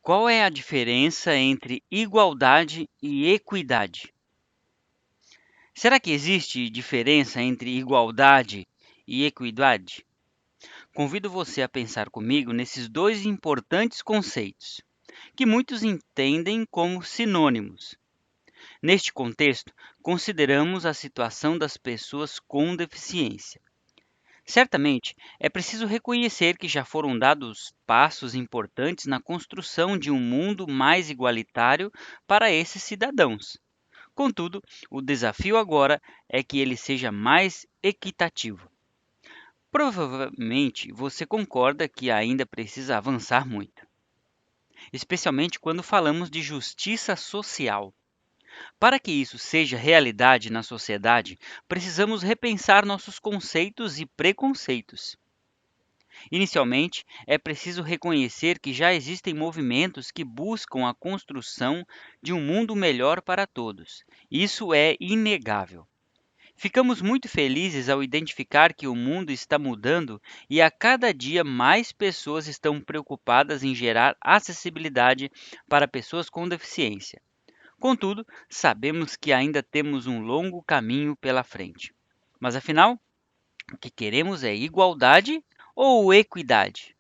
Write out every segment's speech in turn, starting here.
Qual é a diferença entre igualdade e equidade? Será que existe diferença entre igualdade e equidade? Convido você a pensar comigo nesses dois importantes conceitos, que muitos entendem como sinônimos. Neste contexto, consideramos a situação das pessoas com deficiência. Certamente, é preciso reconhecer que já foram dados passos importantes na construção de um mundo mais igualitário para esses cidadãos. Contudo, o desafio agora é que ele seja mais equitativo. Provavelmente você concorda que ainda precisa avançar muito, especialmente quando falamos de justiça social. Para que isso seja realidade na sociedade, precisamos repensar nossos conceitos e preconceitos. Inicialmente, é preciso reconhecer que já existem movimentos que buscam a construção de um mundo melhor para todos. Isso é inegável. Ficamos muito felizes ao identificar que o mundo está mudando e a cada dia mais pessoas estão preocupadas em gerar acessibilidade para pessoas com deficiência. Contudo, sabemos que ainda temos um longo caminho pela frente. Mas afinal, o que queremos é igualdade ou equidade?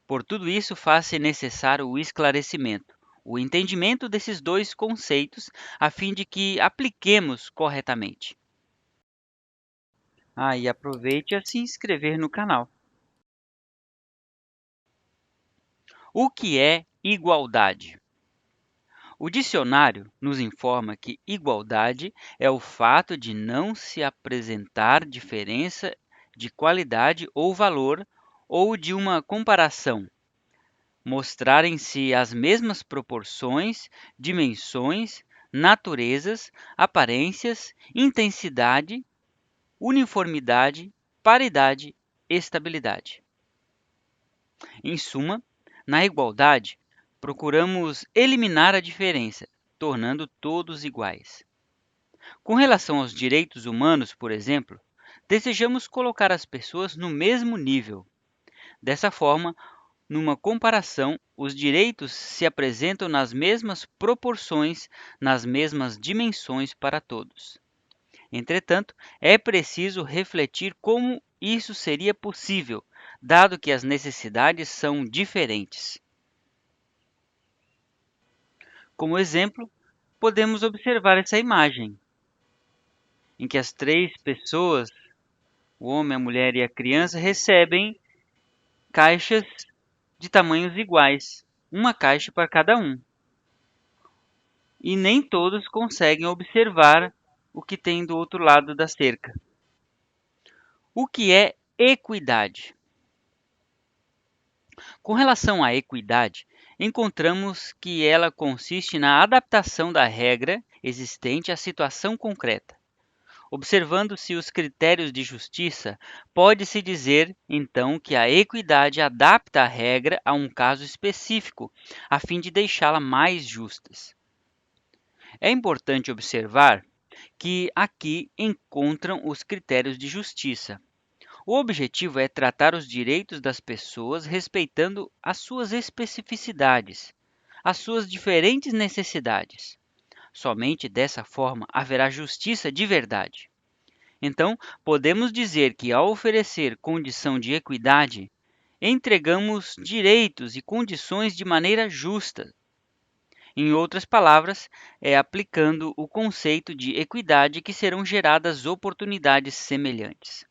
Por tudo isso, faz-se necessário o esclarecimento, o entendimento desses dois conceitos, a fim de que apliquemos corretamente. E aproveite a se inscrever no canal. O que é igualdade? O dicionário nos informa que igualdade é o fato de não se apresentar diferença de qualidade ou valor ou de uma comparação, mostrarem-se as mesmas proporções, dimensões, naturezas, aparências, intensidade, uniformidade, paridade, estabilidade. Em suma, na igualdade, procuramos eliminar a diferença, tornando todos iguais. Com relação aos direitos humanos, por exemplo, desejamos colocar as pessoas no mesmo nível. Dessa forma, numa comparação, os direitos se apresentam nas mesmas proporções, nas mesmas dimensões para todos. Entretanto, é preciso refletir como isso seria possível, dado que as necessidades são diferentes. Como exemplo, podemos observar essa imagem, em que as três pessoas, o homem, a mulher e a criança, recebem caixas de tamanhos iguais, uma caixa para cada um. E nem todos conseguem observar o que tem do outro lado da cerca. O que é equidade? Com relação à equidade, encontramos que ela consiste na adaptação da regra existente à situação concreta. Observando-se os critérios de justiça, pode-se dizer, então, que a equidade adapta a regra a um caso específico, a fim de deixá-la mais justa. É importante observar que aqui encontram os critérios de justiça. O objetivo é tratar os direitos das pessoas respeitando as suas especificidades, as suas diferentes necessidades. Somente dessa forma haverá justiça de verdade. Então, podemos dizer que, ao oferecer condição de equidade, entregamos direitos e condições de maneira justa. Em outras palavras, é aplicando o conceito de equidade que serão geradas oportunidades semelhantes.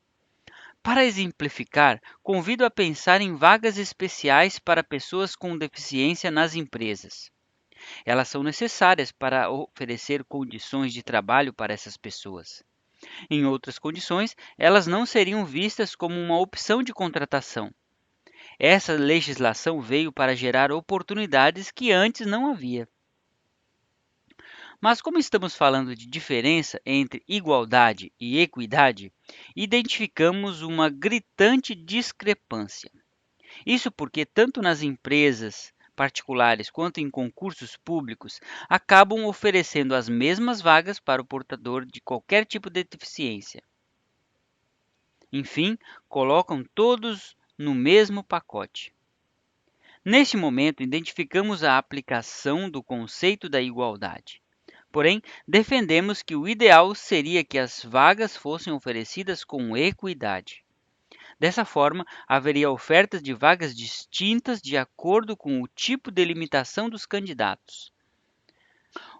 Para exemplificar, convido a pensar em vagas especiais para pessoas com deficiência nas empresas. Elas são necessárias para oferecer condições de trabalho para essas pessoas. Em outras condições, elas não seriam vistas como uma opção de contratação. Essa legislação veio para gerar oportunidades que antes não havia. Mas, como estamos falando de diferença entre igualdade e equidade, identificamos uma gritante discrepância. Isso porque, tanto nas empresas particulares quanto em concursos públicos, acabam oferecendo as mesmas vagas para o portador de qualquer tipo de deficiência. Enfim, colocam todos no mesmo pacote. Neste momento, identificamos a aplicação do conceito da igualdade. Porém, defendemos que o ideal seria que as vagas fossem oferecidas com equidade. Dessa forma, haveria ofertas de vagas distintas de acordo com o tipo de limitação dos candidatos.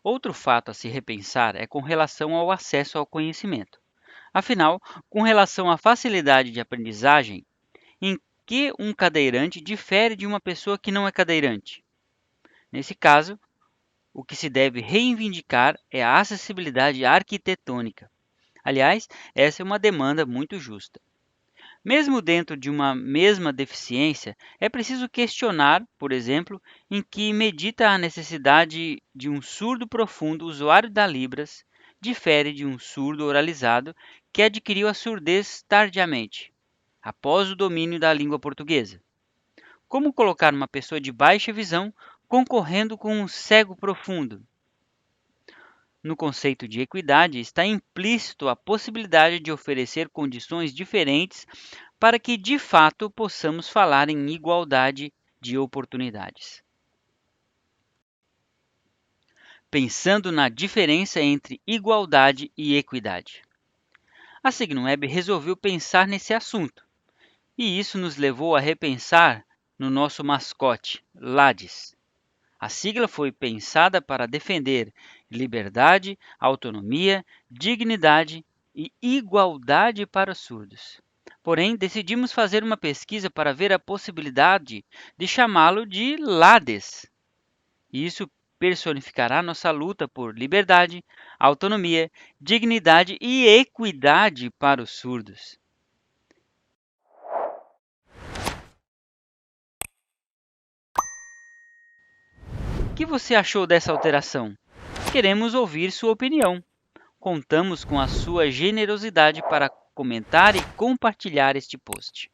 Outro fato a se repensar é com relação ao acesso ao conhecimento. Afinal, com relação à facilidade de aprendizagem, em que um cadeirante difere de uma pessoa que não é cadeirante? Nesse caso, o que se deve reivindicar é a acessibilidade arquitetônica. Aliás, essa é uma demanda muito justa. Mesmo dentro de uma mesma deficiência, é preciso questionar, por exemplo, em que medida a necessidade de um surdo profundo usuário da Libras difere de um surdo oralizado que adquiriu a surdez tardiamente, após o domínio da língua portuguesa. Como colocar uma pessoa de baixa visão concorrendo com um cego profundo? No conceito de equidade está implícito a possibilidade de oferecer condições diferentes para que, de fato, possamos falar em igualdade de oportunidades. Pensando na diferença entre igualdade e equidade. A SignWeb resolveu pensar nesse assunto, e isso nos levou a repensar no nosso mascote, Lades. A sigla foi pensada para defender liberdade, autonomia, dignidade e igualdade para os surdos. Porém, decidimos fazer uma pesquisa para ver a possibilidade de chamá-lo de Lades. Isso personificará nossa luta por liberdade, autonomia, dignidade e equidade para os surdos. O que você achou dessa alteração? Queremos ouvir sua opinião. Contamos com a sua generosidade para comentar e compartilhar este post.